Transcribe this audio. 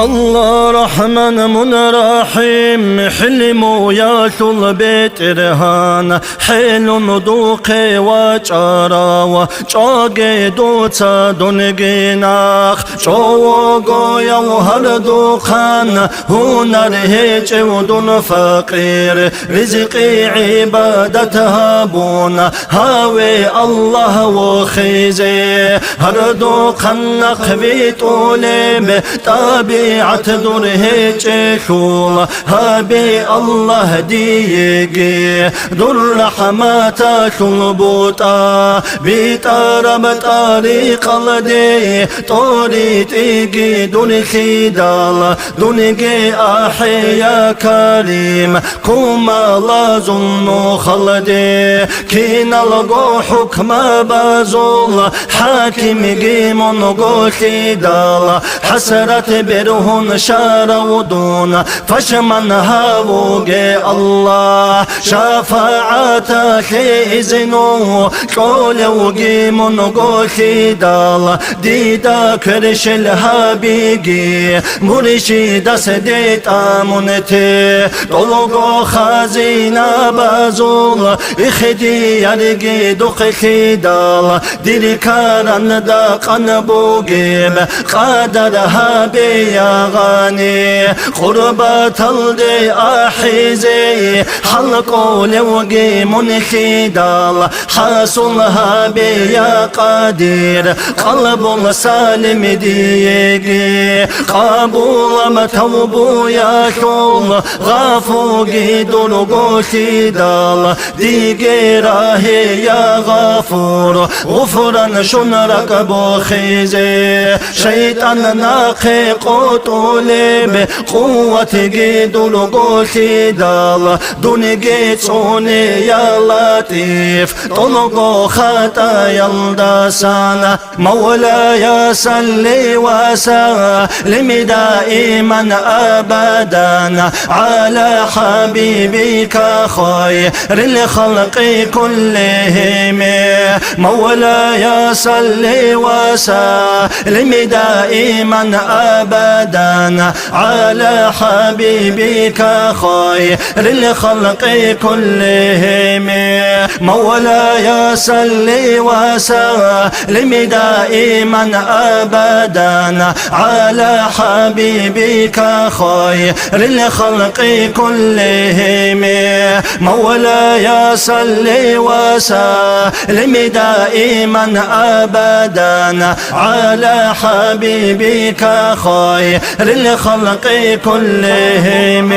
الله رحمن من رحيم حلم يا بيت رهان حيل ندوق وجارا وجاق دوتا دونجيناخ شوغو يوهر دوخان هنر هيج ودون فقير رزقي عبادتها بون هاوي الله وخيزي هر دوخان نقبي طولي طبيعة دوره چشول هابي الله ديگي در رحمات شلبوتا بيتارب طريق الدي طوري تيگي دون خيدال دونگي احيا كريم كوما لا ظلم خلدي كين الغو حكم بازول حاكم جيمون غو خيدال حسرت برهن شارودون فشمن هاوغي الله شفاعة خيزنو قولوغي منغو خيدال ديدا كرش الهابيجي مرشد سديت آمنتي طلقو خازينا بازول اخدي يرغي دق خيدال ديري كارن داقن بوغيم قادر هابي يا غاني قربات الدي احيزي حلقو لوغي منخيدال حاصل هابي يا قادر قلب سالم ديجي قابول متوبو يا شول غافوغي دلغو خيدال ديجي راهي يا غافور غفران شنرك بوخيزي شيطان ناقي قطولي بقوة جدول قوتي دال دون جيتوني يا لطيف طلقو خطا يلدسان مولاي صلي وسلم دائما ابدا على حبيبك خير الخلق كلهم مولاي صلي وسلم دائما ابدا على حبيبك خير الخلق كلهم مولاي صلي وسلم دائما ابدا على حبيبك خير الخلق كلهم مولاي صلي وسلم دائما ابدا على حبيبك خير الخلق كلهم